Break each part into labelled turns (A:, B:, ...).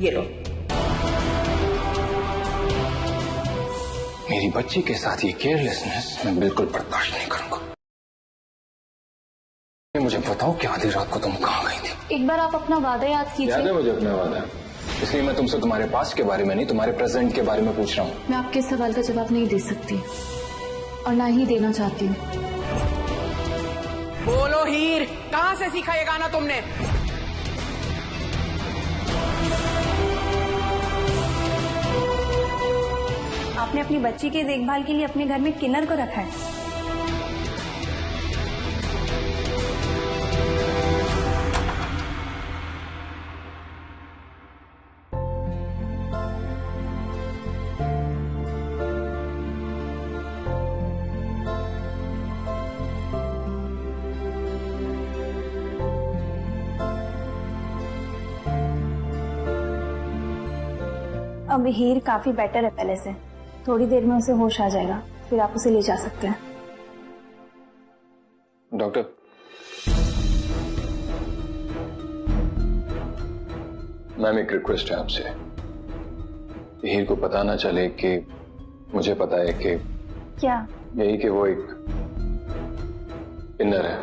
A: ये लो।
B: मेरी बच्ची के साथ ये केयरलेसनेस मैं बिल्कुल बर्दाश्त नहीं करूंगा। मुझे बताओ कि आधी रात को तुम कहाँ गई थी?
C: एक बार आप अपना वादा याद कीजिए।
B: याद है मुझे अपना वादा, इसलिए मैं तुमसे तुम्हारे पास्ट के बारे में नहीं, तुम्हारे प्रेजेंट के बारे में पूछ रहा हूँ।
C: मैं आपके इस सवाल का जवाब नहीं दे सकती और ना ही देना चाहती हूँ।
A: बोलो हीर, कहाँ से सीखा ये गाना तुमने?
D: आपने अपनी बच्ची की देखभाल के लिए अपने घर में किन्नर को रखा है। अब हीर काफी बेटर है पहले से। थोड़ी देर में उसे होश आ जाएगा, फिर आप उसे ले जा सकते हैं।
B: डॉक्टर, मैम एक रिक्वेस्ट है आपसे। हीर को पता ना चले कि मुझे पता है कि
D: क्या?
B: यही कि वो एक किन्नर है,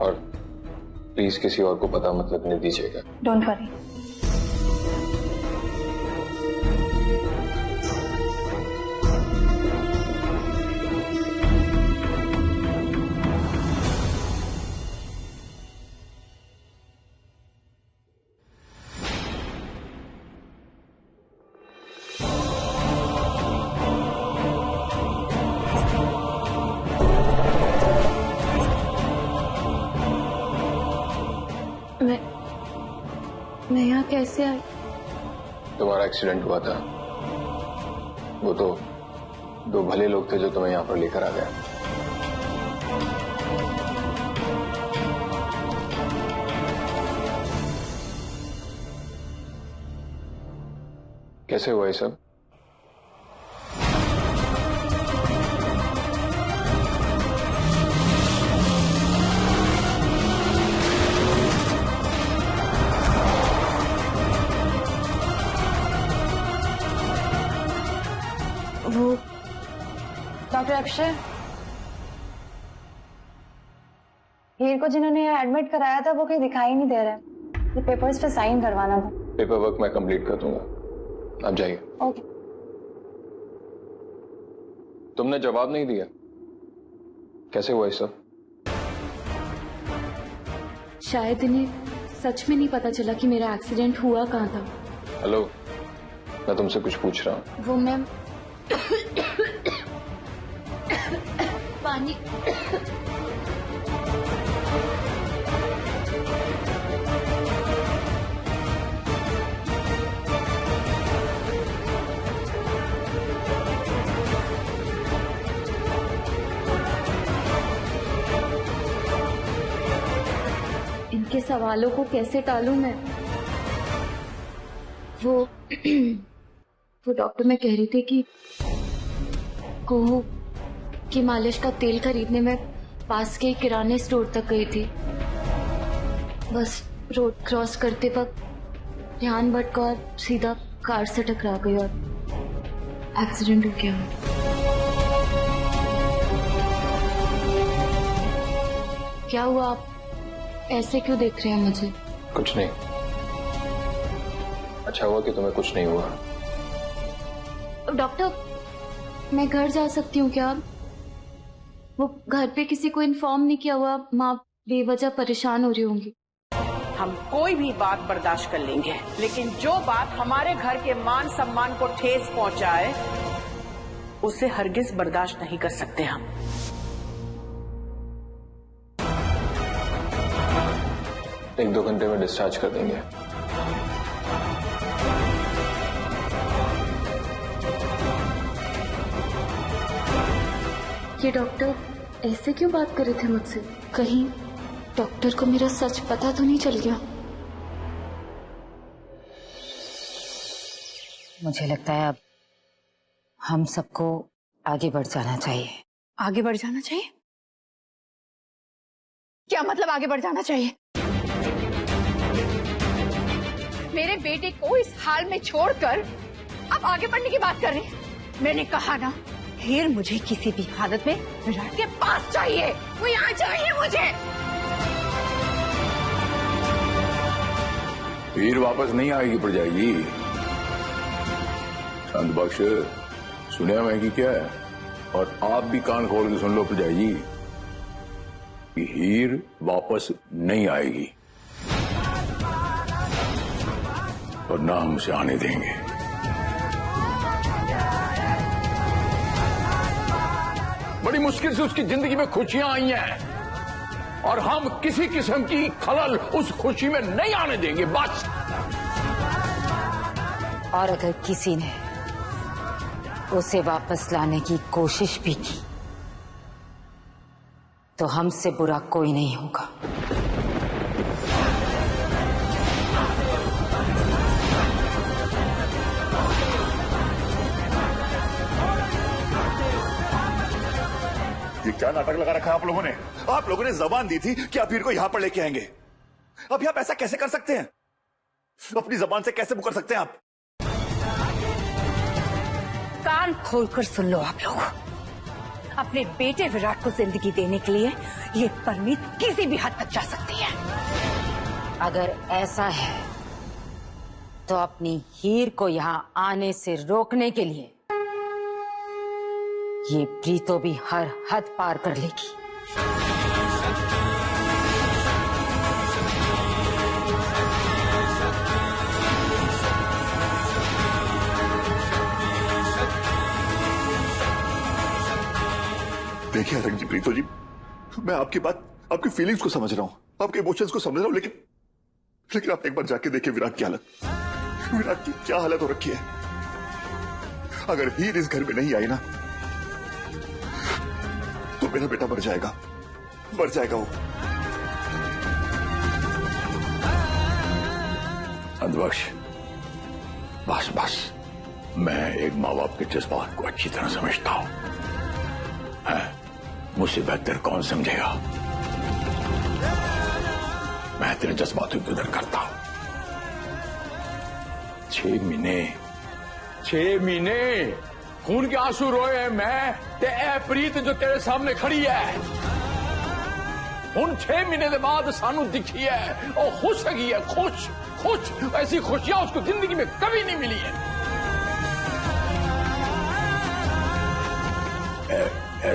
B: और प्लीज किसी और को पता मत लगने दीजिएगा।
D: Don't worry.
C: मैं यहाँ कैसे आई?
B: तुम्हारा एक्सीडेंट हुआ था, वो तो दो भले लोग थे जो तुम्हें यहाँ पर लेकर आ गए। कैसे हुआ ये सब?
C: वो डॉक्टर अक्षय,
D: हीर को जिन्होंने यहाँ एडमिट कराया था वो कहीं दिखाई नहीं दे रहा है। ये पेपर्स पे साइन करवाना था।
B: पेपर वर्क मैं कंप्लीट कर दूंगा, आप जाइए।
D: ओके।
B: तुमने जवाब नहीं दिया, कैसे हुआ ये सब?
C: शायद इन्हें सच में नहीं पता चला कि मेरा एक्सीडेंट हुआ कहाँ था।
B: हेलो, मैं तुमसे कुछ पूछ रहा हूँ।
C: वो मैम पानी। इनके सवालों को कैसे टालूं मैं? वो डॉक्टर मैं कह रही थी कि कोहू की मालिश का तेल खरीदने में पास के किराने स्टोर तक गई थी। बस रोड क्रॉस करते वक्त ध्यान भटका और सीधा कार से टकरा गई और एक्सीडेंट हो गया। क्या हुआ? आप ऐसे क्यों देख रहे हैं मुझे?
B: कुछ नहीं। अच्छा हुआ कि तुम्हें कुछ नहीं हुआ।
C: डॉक्टर, मैं घर जा सकती हूँ क्या? वो घर पे किसी को इन्फॉर्म नहीं किया हुआ, माँ बेवजह परेशान हो रही होंगी।
A: हम कोई भी बात बर्दाश्त कर लेंगे, लेकिन जो बात हमारे घर के मान सम्मान को ठेस पहुंचाए उसे हरगिज बर्दाश्त नहीं कर सकते हम।
B: एक दो घंटे में डिस्चार्ज कर देंगे।
C: ये डॉक्टर ऐसे क्यों बात कर रहे थे मुझसे? कहीं डॉक्टर को मेरा सच पता तो नहीं चल गया?
E: मुझे लगता है अब हम सबको आगे बढ़ जाना चाहिए।
F: आगे बढ़ जाना चाहिए? क्या मतलब आगे बढ़ जाना चाहिए? मेरे बेटे को इस हाल में छोड़कर अब आगे बढ़ने की बात कर रहे हैं। मैंने कहा ना, हीर मुझे किसी भी हालत में विराट के पास चाहिए, वो यहाँ चाहिए मुझे।
G: हीर वापस नहीं आएगी परजाई। शांत बख्श, सुनिया मैं कि क्या है, और आप भी कान खोल के सुन लो परजाई कि हीर वापस नहीं आएगी और ना हम उसे आने देंगे। बड़ी मुश्किल से उसकी जिंदगी में खुशियां आई हैं और हम किसी किस्म की खलल उस खुशी में नहीं आने देंगे, बस।
E: और अगर किसी ने उसे वापस लाने की कोशिश भी की तो हमसे बुरा कोई नहीं होगा।
H: ये क्या नाटक लगा रखा है आप लोगों ने? आप लोगों ने जबान दी थी कि आप हीर को यहां पर लेके आएंगे। अभी आप ऐसा कैसे कर सकते हैं? अपनी जबान से कैसे मुकर सकते हैं आप?
F: कान खोलकर सुन लो आप लोग। अपने बेटे विराट को जिंदगी देने के लिए ये परमीत किसी भी हद तक जा सकती है।
E: अगर ऐसा है तो अपनी हीर को यहाँ आने से रोकने के लिए ये प्रीतो भी हर हद पार कर लेगी।
H: देखिए रंग जी, प्रीतो जी, मैं आपकी बात, आपकी फीलिंग्स को समझ रहा हूं, आपके इमोशंस को समझ रहा हूं, लेकिन आप एक बार जाके देखिए विराट की हालत। विराट की क्या हालत हो रखी है। अगर हीर इस घर में नहीं आई ना तो मेरा बेटा मर जाएगा वो।
G: अंधबख्श, बस मैं एक माँ बाप के जज्बात को अच्छी तरह समझता हूं। मुझसे बेहतर कौन समझेगा? मैं तेरे जज्बातों की कदर करता हूं। 6 महीने खून के आंसू रोए हैं मैं ते ए प्रीत जो तेरे सामने खड़ी है। उन 6 महीने के बाद सानू दिखी है और खुश हैगी है, खुश। ऐसी खुशियां उसको जिंदगी में कभी नहीं मिली है।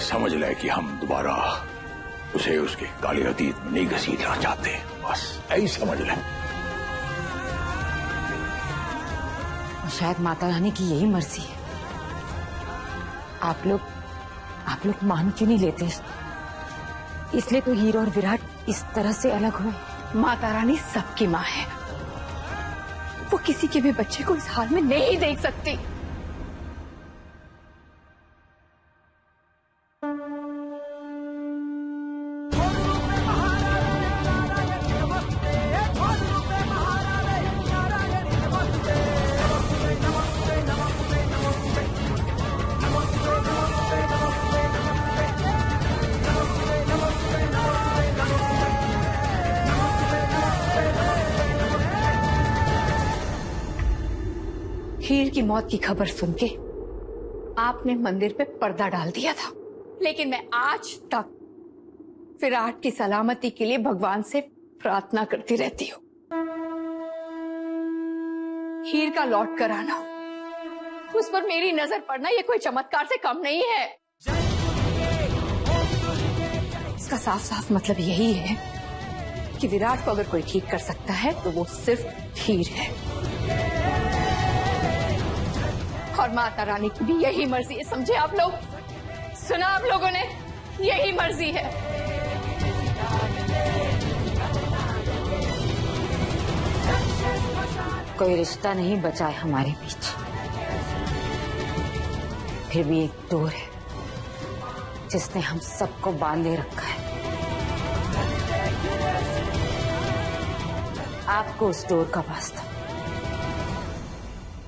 G: समझ ले कि हम दोबारा उसे उसके काले अतीत में नहीं घसीटना चाहते, बस यही समझ ले।
E: शायद माता रानी की यही मर्जी है। आप लोग मान क्यों नहीं लेते? इसलिए तो हीर और विराट इस तरह से अलग हुए।
F: माता रानी सबकी माँ है, वो किसी के भी बच्चे को इस हाल में नहीं देख सकती। हीर की मौत की खबर सुन के आपने मंदिर पे पर्दा डाल दिया था, लेकिन मैं आज तक विराट की सलामती के लिए भगवान से प्रार्थना करती रहती हूँ। हीर का लौट कर आना, उस पर मेरी नजर पड़ना, ये कोई चमत्कार से कम नहीं है। इसका साफ साफ मतलब यही है कि विराट को अगर कोई ठीक कर सकता है तो वो सिर्फ हीर है, और माता रानी की भी यही मर्जी है। समझे आप लोग? सुना आप लोगों ने? यही मर्जी है।
E: कोई रिश्ता नहीं बचा है हमारे बीच, फिर भी एक डोर है जिसने हम सबको बांधे रखा है। आपको उस डोर का वास्ता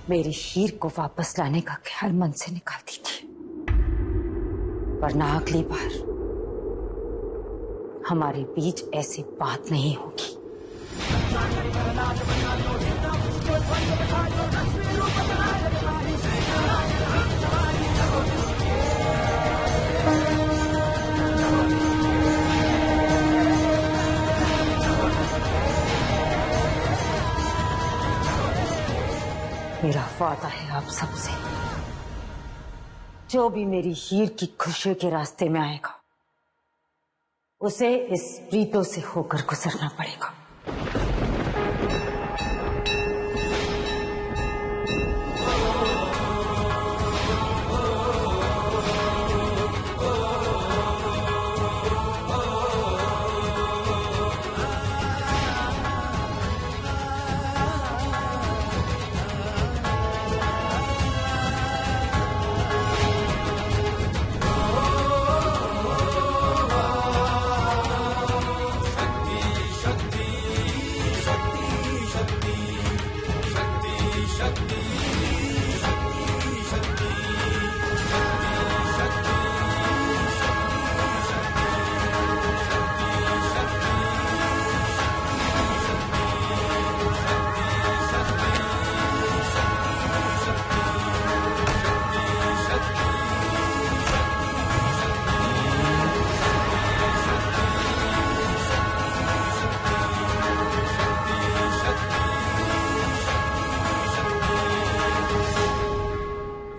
E: मेरी हीर को वापस लाने का ख्याल मन से निकालती थी, वरना अगली बार हमारे बीच ऐसी बात नहीं होगी। मेरा वादा है आप सबसे, जो भी मेरी हीर की खुशी के रास्ते में आएगा उसे इस प्रीतों से होकर गुजरना पड़ेगा।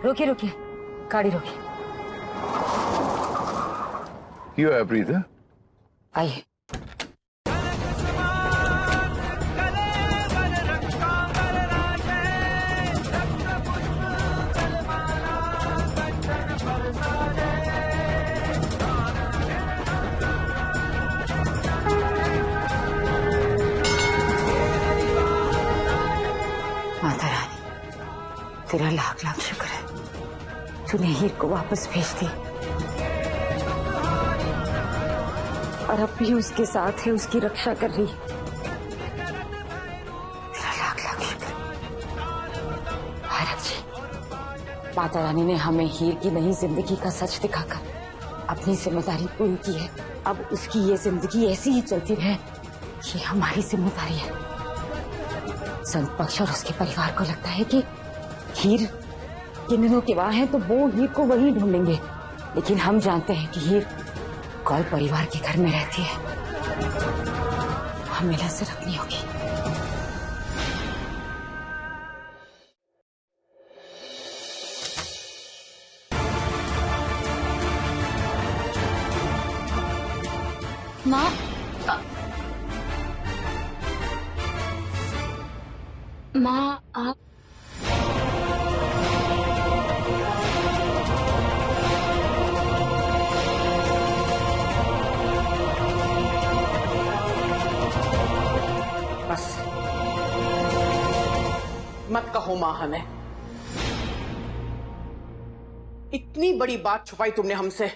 E: रुकिए रुकिए, गाड़ी रोकिए।
B: क्यों है प्रीत?
E: आइए। माता रानी, तेरा लाख लाख शुक्र है, तूने हीर को वापस भेज दी और अब भी उसके साथ है, उसकी रक्षा कर रही है। तेरा लाख लाख शुक्र। भारत जी, माता रानी ने हमें हीर की नई जिंदगी का सच दिखाकर अपनी जिम्मेदारी पूरी की है। अब उसकी ये जिंदगी ऐसी ही चलती रहे, ये हमारी जिम्मेदारी है। संत पक्ष और उसके परिवार को लगता है कि हीर किन दिनों के वहां है तो वो हीर को वहीं ढूंढेंगे, लेकिन हम जानते हैं कि हीर कौल परिवार के घर में रहती है, हमें नजर रखनी होगी।
C: माँ, माँ आप
A: बस मत कहो मां हमें। इतनी बड़ी बात छुपाई तुमने हमसे।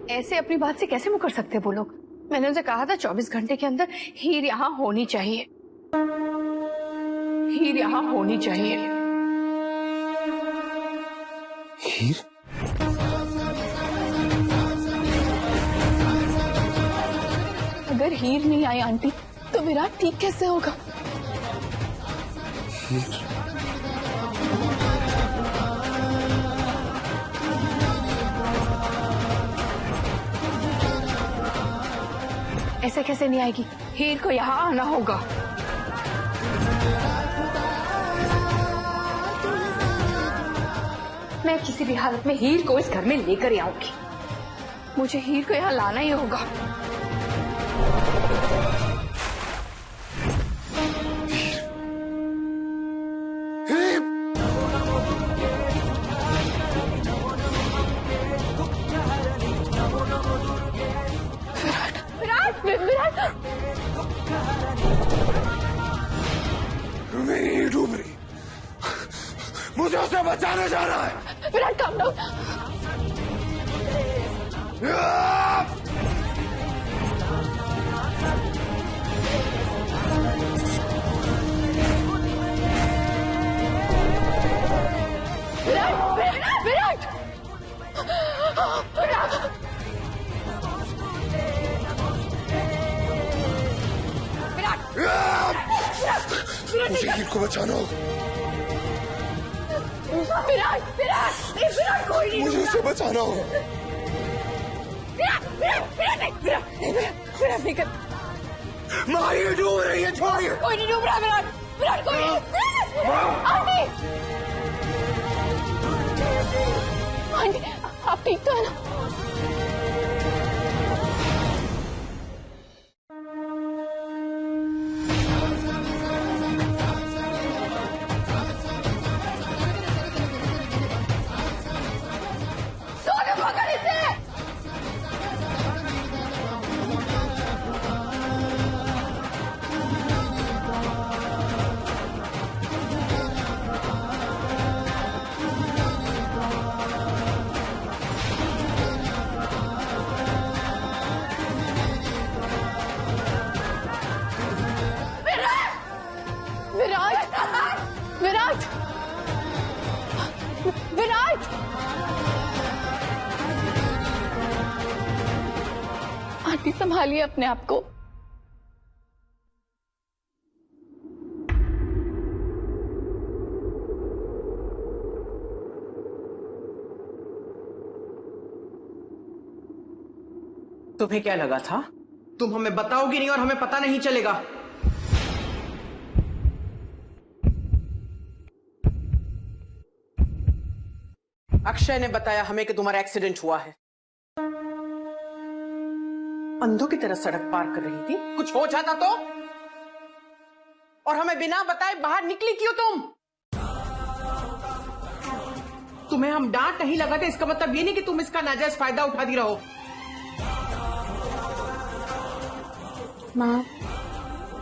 F: ऐसे अपनी बात से कैसे मुकर सकते वो लोग? मैंने उनसे कहा था 24 घंटे के अंदर हीर यहाँ होनी चाहिए, हीर यहाँ होनी चाहिए।
H: हीर?
F: अगर हीर नहीं आई आंटी तो विराट ठीक कैसे होगा?
H: हीर?
F: ऐसे कैसे नहीं आएगी? हीर को यहाँ आना होगा। मैं किसी भी हालत में हीर को इस घर में लेकर ही आऊंगी। मुझे हीर को यहाँ लाना ही होगा।
H: मेरी ही डूब रही, मुझे उसे बचाने जाना है।
F: Virat calm down.
H: मुझे हीर को बचाना होगा।
F: विराट विराट विराट कोई नहीं
H: मुझे उसे बचाना होगा।
F: विराट नहीं कर
H: मारी डूब रही है, छोड़िए।
F: कोई नहीं डूब रहा विराट विराट कोई नहीं। आंटी आंटी आप ठीक तो है ना? विराट विराट आंटी संभालिए अपने आप को।
A: तुम्हें क्या लगा था तुम हमें बताओगी नहीं और हमें पता नहीं चलेगा? अक्षय ने बताया हमें कि तुम्हारा एक्सीडेंट हुआ है। अंधों की तरह सड़क पार कर रही थी, कुछ हो जाता तो? और हमें बिना बताए बाहर निकली क्यों तुम? तुम्हें हम डांट नहीं लगाते इसका मतलब ये नहीं कि तुम इसका नाजायज फायदा उठाती रहो।
C: माँ,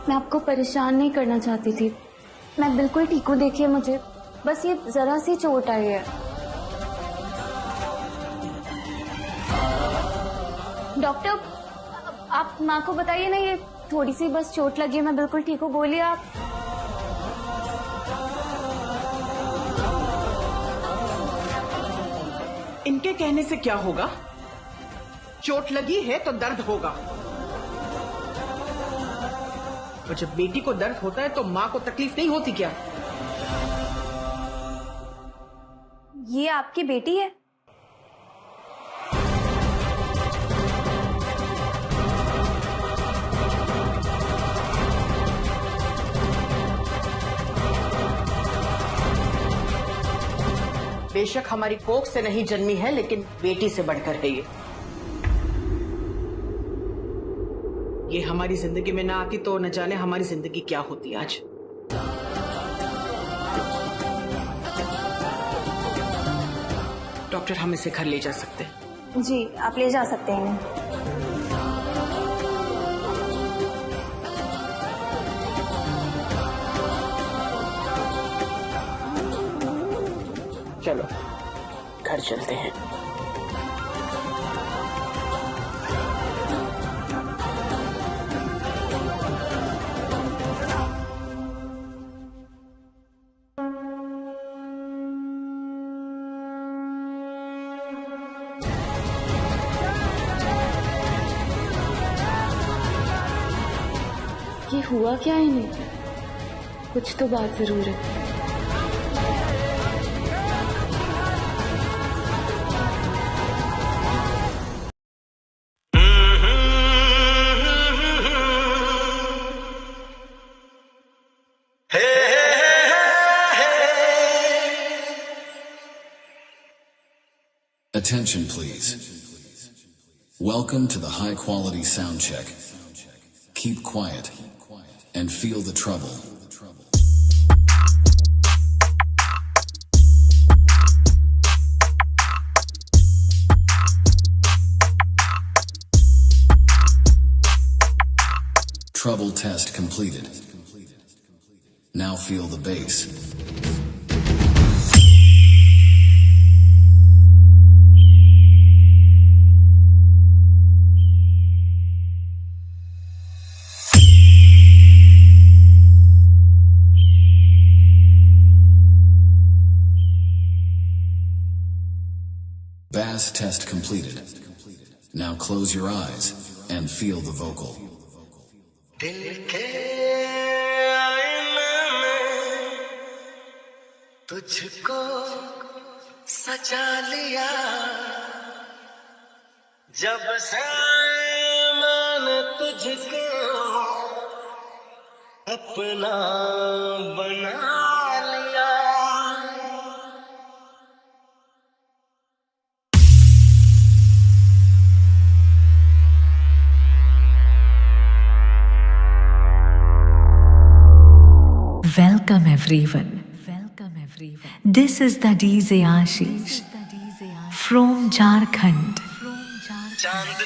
C: मैं आपको परेशान नहीं करना चाहती थी। मैं बिल्कुल ठीक हूँ, देखिए मुझे बस ये जरा सी चोट आई है। डॉक्टर, आप माँ को बताइए ना, ये थोड़ी सी बस चोट लगी है, मैं बिल्कुल ठीक हूँ, बोलिए आप।
A: इनके कहने से क्या होगा? चोट लगी है तो दर्द होगा, और जब बेटी को दर्द होता है तो माँ को तकलीफ नहीं होती क्या?
C: ये आपकी बेटी है?
A: बेशक हमारी कोख से नहीं जन्मी है, लेकिन बेटी से बढ़कर है ये हमारी जिंदगी में ना आती तो न जाने हमारी जिंदगी क्या होती आज। डॉक्टर, हम इसे घर ले जा सकते हैं?
D: जी, आप ले जा सकते हैं।
A: चलो घर चलते हैं।
C: ये हुआ क्या इन्हें? कुछ तो बात जरूर है।
I: Attention please. Welcome to the high quality sound check. Keep quiet and feel the trouble. Trouble test completed. Now feel the bass. Bass test completed. Now close your eyes and feel the vocal. दिल के आईने
J: तुझको सजा लिया जब से मैंने तुझको अपना बना लिया।
K: Welcome everyone. This is the DJ Ashish from Jharkhand.
J: चांद